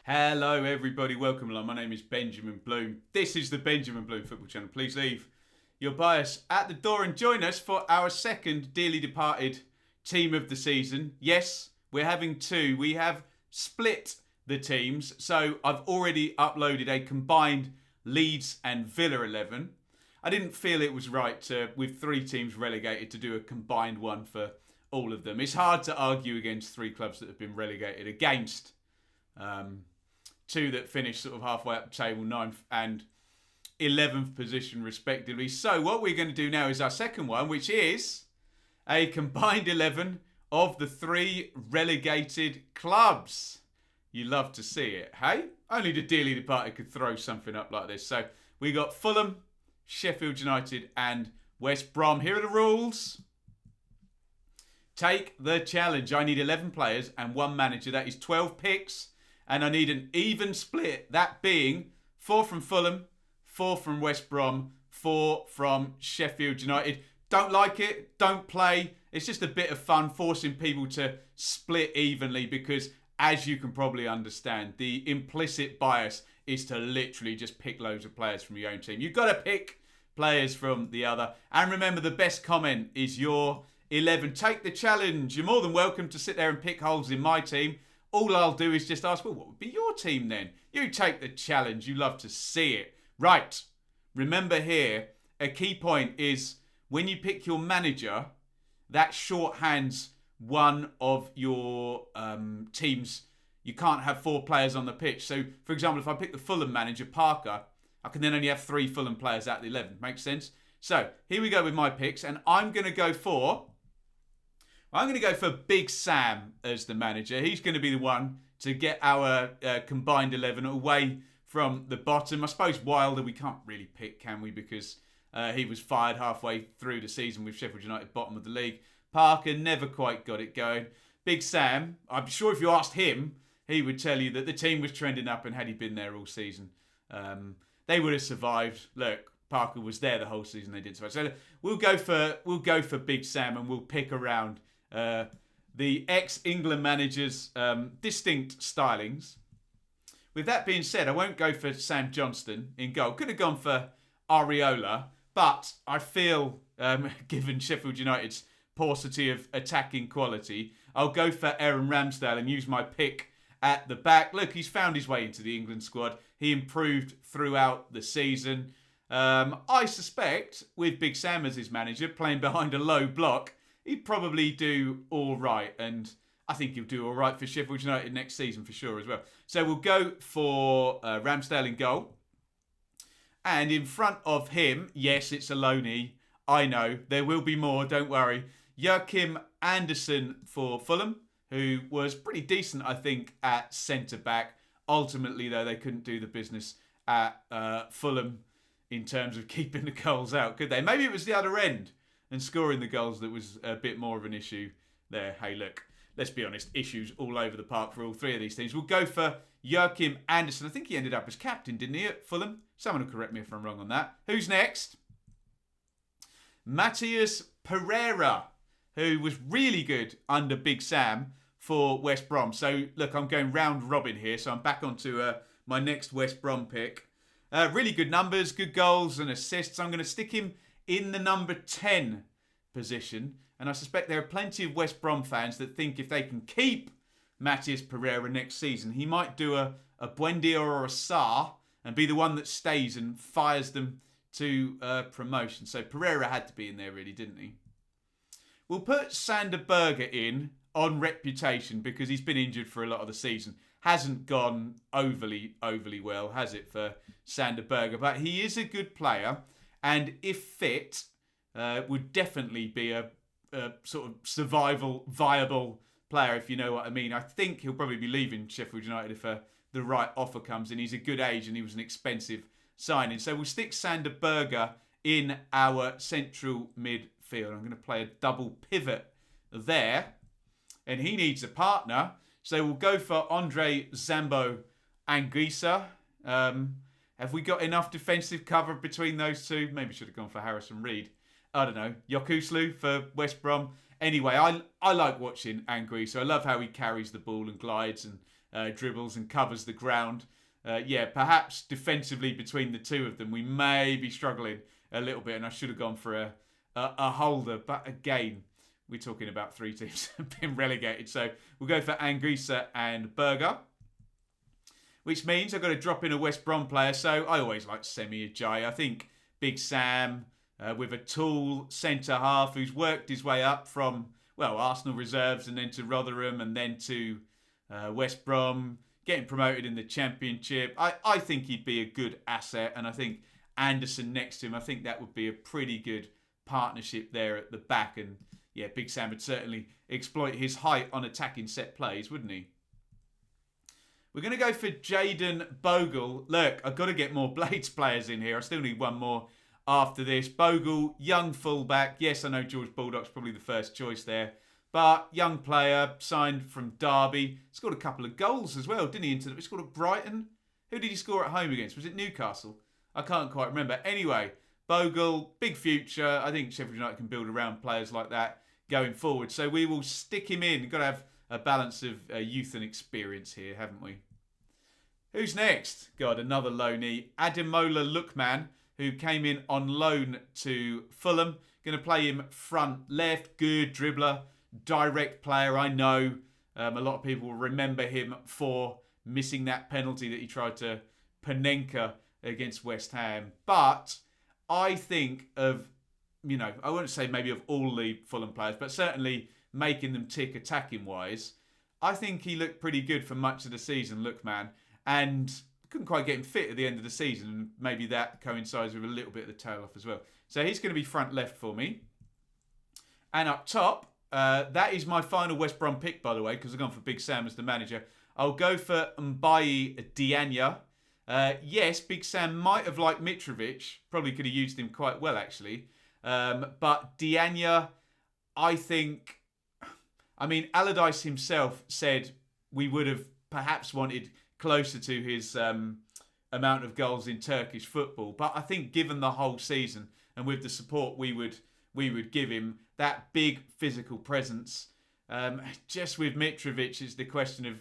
Hello everybody, welcome along. My name is Benjamin Bloom. This is the Benjamin Bloom Football Channel. Please leave your bias at the door and join us for our second dearly departed team of the season. Yes, we're having two. We have split the teams. So I've already uploaded a combined Leeds and Villa 11. I didn't feel it was right to, with three teams relegated, to do a combined one for all of them. It's hard to argue against three clubs that have been relegated against two that finished sort of halfway up the table, 9th and 11th position respectively. So what we're going to do now is our second one, which is a combined 11 of the three relegated clubs. You love to see it, hey? Only the dearly departed could throw something up like this. So we got Fulham, Sheffield United and West Brom. Here are the rules. Take the challenge. I need 11 players and one manager. That is 12 picks. And I need an even split. That being 4 from Fulham, 4 from West Brom, 4 from Sheffield United. Don't like it. Don't play. It's just a bit of fun forcing people to split evenly because, as you can probably understand, the implicit bias is to literally just pick loads of players from your own team. You've got to pick players from the other. And remember, the best comment is your 11. Take the challenge. You're more than welcome to sit there and pick holes in my team. All I'll do is just ask, well, what would be your team then? You take the challenge. You love to see it. Right. Remember here, a key point is when you pick your manager, that shorthands one of your teams. You can't have 4 players on the pitch. So, for example, if I pick the Fulham manager, Parker, I can then only have 3 Fulham players out of the 11. Makes sense? So, here we go with my picks. And I'm going to go for Big Sam as the manager. He's going to be the one to get our combined 11 away from the bottom. I suppose Wilder we can't really pick, can we? Because he was fired halfway through the season with Sheffield United bottom of the league. Parker never quite got it going. Big Sam, I'm sure if you asked him, he would tell you that the team was trending up and had he been there all season, they would have survived. Look, Parker was there the whole season. They didn't survive. So we'll go for Big Sam and we'll pick around the ex-England manager's distinct stylings. With that being said, I won't go for Sam Johnston in goal. Could have gone for Areola, but I feel, given Sheffield United's paucity of attacking quality, I'll go for Aaron Ramsdale and use my pick at the back. Look, he's found his way into the England squad. He improved throughout the season. I suspect, with Big Sam as his manager, playing behind a low block, he'd probably do all right. And I think he'll do all right for Sheffield United next season for sure as well. So we'll go for Ramsdale in goal. And in front of him, yes, it's a loanee. I know. There will be more, don't worry. Joachim Andersen for Fulham, who was pretty decent, I think, at centre-back. Ultimately, though, they couldn't do the business at Fulham in terms of keeping the goals out, could they? Maybe it was the other end and scoring the goals that was a bit more of an issue there. Hey, look, let's be honest, issues all over the park for all three of these teams. We'll go for Joachim Andersen. I think he ended up as captain, didn't he, at Fulham? Someone will correct me if I'm wrong on that. Who's next? Matheus Pereira, who was really good under Big Sam for West Brom. So, look, I'm going round robin here. So I'm back onto my next West Brom pick. Really good numbers, good goals and assists. I'm going to stick him in the number 10 position. And I suspect there are plenty of West Brom fans that think if they can keep Matheus Pereira next season, he might do a Buendia or a Sarr and be the one that stays and fires them to promotion. So Pereira had to be in there really, didn't he? We'll put Sander Berger in on reputation because he's been injured for a lot of the season. Hasn't gone overly well, has it, for Sander Berger? But he is a good player and if fit, would definitely be a sort of survival, viable player, if you know what I mean. I think he'll probably be leaving Sheffield United if the right offer comes in. He's a good age and he was an expensive signing. So we'll stick Sander Berger in our central midfield. I'm going to play a double pivot there. And he needs a partner. So we'll go for Andre Zambo Anguissa. Have we got enough defensive cover between those two? Maybe should have gone for Harrison Reed. I don't know. Yokuslu for West Brom. Anyway, I like watching Angry, so I love how he carries the ball and glides and dribbles and covers the ground. Perhaps defensively between the two of them, we may be struggling a little bit, and I should have gone for a holder. But again, we're talking about 3 teams that have been relegated. So we'll go for Anguissa and Berger, which means I've got to drop in a West Brom player. So I always like Semi Ajayi. I think Big Sam, with a tall centre-half who's worked his way up from, Arsenal reserves and then to Rotherham and then to West Brom, getting promoted in the Championship. I think he'd be a good asset, and I think Anderson next to him, I think that would be a pretty good partnership there at the back. And yeah, Big Sam would certainly exploit his height on attacking set plays, wouldn't he? We're going to go for Jayden Bogle. Look, I've got to get more Blades players in here. I still need one more after this. Bogle, young fullback. Yes, I know George Baldock's probably the first choice there. But young player, signed from Derby. Scored a couple of goals as well, didn't he? He scored at Brighton. Who did he score at home against? Was it Newcastle? I can't quite remember. Anyway, Bogle, big future. I think Sheffield United can build around players like that going forward. So we will stick him in. Got to have a balance of youth and experience here, haven't we? Who's next? God, another loanee. Ademola Lookman, who came in on loan to Fulham. Going to play him front left. Good dribbler. Direct player, I know. A lot of people will remember him for missing that penalty that he tried to Panenka against West Ham. But I think of, I wouldn't say maybe of all the Fulham players, but certainly making them tick attacking wise. I think he looked pretty good for much of the season, Lookman, and couldn't quite get him fit at the end of the season, and maybe that coincides with a little bit of the tail off as well. So he's going to be front left for me. And up top, that is my final West Brom pick, by the way, because I've gone for Big Sam as the manager. I'll go for Mbaye Diagne. Yes, Big Sam might have liked Mitrovic. Probably could have used him quite well, actually. But Diagne, I think... Allardyce himself said we would have perhaps wanted closer to his amount of goals in Turkish football. But I think given the whole season and with the support we would give him, that big physical presence, just with Mitrovic, is the question of,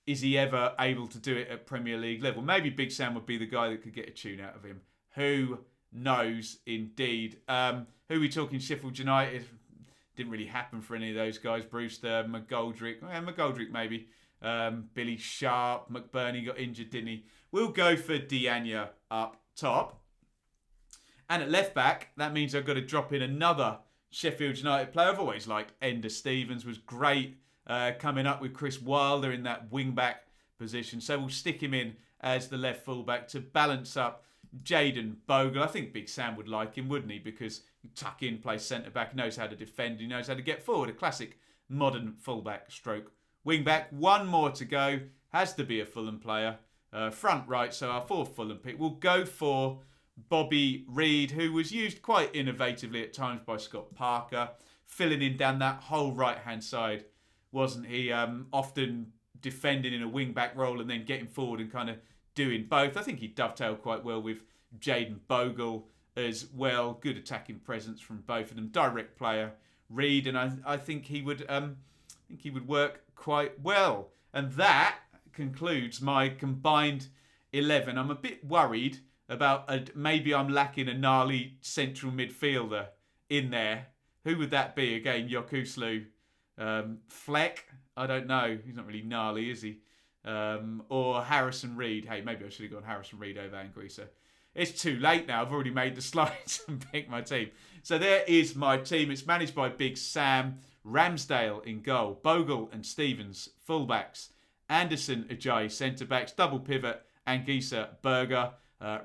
is he ever able to do it at Premier League level? Maybe Big Sam would be the guy that could get a tune out of him. Who knows, indeed. Who are we talking? Sheffield United? Didn't really happen for any of those guys. Brewster, McGoldrick. McGoldrick maybe. Billy Sharp. McBurney got injured, didn't he? We'll go for Diagne up top. And at left back, that means I've got to drop in another Sheffield United player. I've always liked Ender Stevens. Was great coming up with Chris Wilder in that wing-back position. So we'll stick him in as the left full-back to balance up Jayden Bogle. I think Big Sam would like him, wouldn't he? Because he tuck in, play centre-back, knows how to defend, he knows how to get forward. A classic modern full-back stroke wing-back. One more to go. Has to be a Fulham player. Front right, so our fourth Fulham pick. We'll go for Bobby Reid, who was used quite innovatively at times by Scott Parker, filling in down that whole right-hand side, wasn't he? Often defending in a wing-back role and then getting forward and kind of doing both. I think he dovetailed quite well with Jayden Bogle as well. Good attacking presence from both of them. Direct player, Reid, and I think he would work quite well. And that concludes my combined 11. I'm a bit worried about maybe I'm lacking a gnarly central midfielder in there. Who would that be? Again, Yokuslu. Fleck? I don't know. He's not really gnarly, is he? Or Harrison Reed. Hey, maybe I should have gone Harrison Reed over Anguissa. It's too late now. I've already made the slides and picked my team. So there is my team. It's managed by Big Sam. Ramsdale in goal. Bogle and Stevens, fullbacks. Anderson, Ajayi, centre-backs. Double pivot, Anguissa, Berger.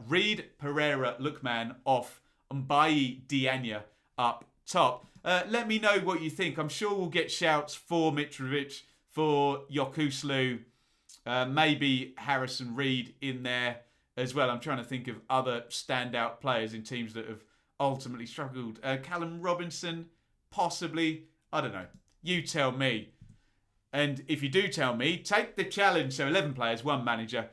Reed, Pereira, Lookman off. Mbaye Diagne up top. Let me know what you think. I'm sure we'll get shouts for Mitrovic, for Yokuslu, maybe Harrison Reed in there as well. I'm trying to think of other standout players in teams that have ultimately struggled. Callum Robinson, possibly. I don't know. You tell me. And if you do tell me, take the challenge. So 11 players, one manager,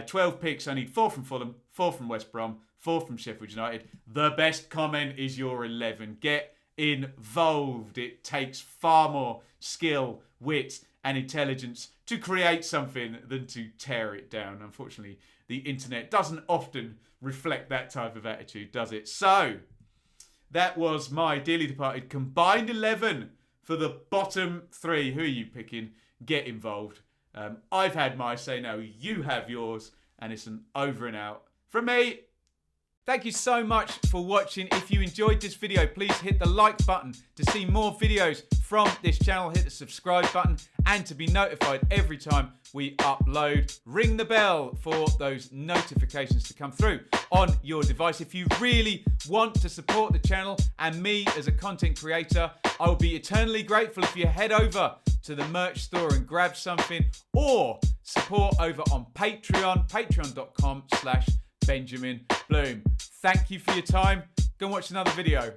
12 picks. I need 4 from Fulham, 4 from West Brom, 4 from Sheffield United. The best comment is your 11. Get involved. It takes far more skill, wit, and intelligence to create something than to tear it down. Unfortunately, the internet doesn't often reflect that type of attitude, does it? So, that was my dearly departed combined 11 for the bottom 3. Who are you picking? Get involved. I've had my say, now you have yours, and it's an over and out from me. Thank you so much for watching. If you enjoyed this video, please hit the like button to see more videos from this channel. Hit the subscribe button, and to be notified every time we upload, ring the bell for those notifications to come through on your device. If you really want to support the channel and me as a content creator, I will be eternally grateful if you head over to the merch store and grab something, or support over on Patreon, patreon.com/Benjamin Bloom. Thank you for your time. Go and watch another video.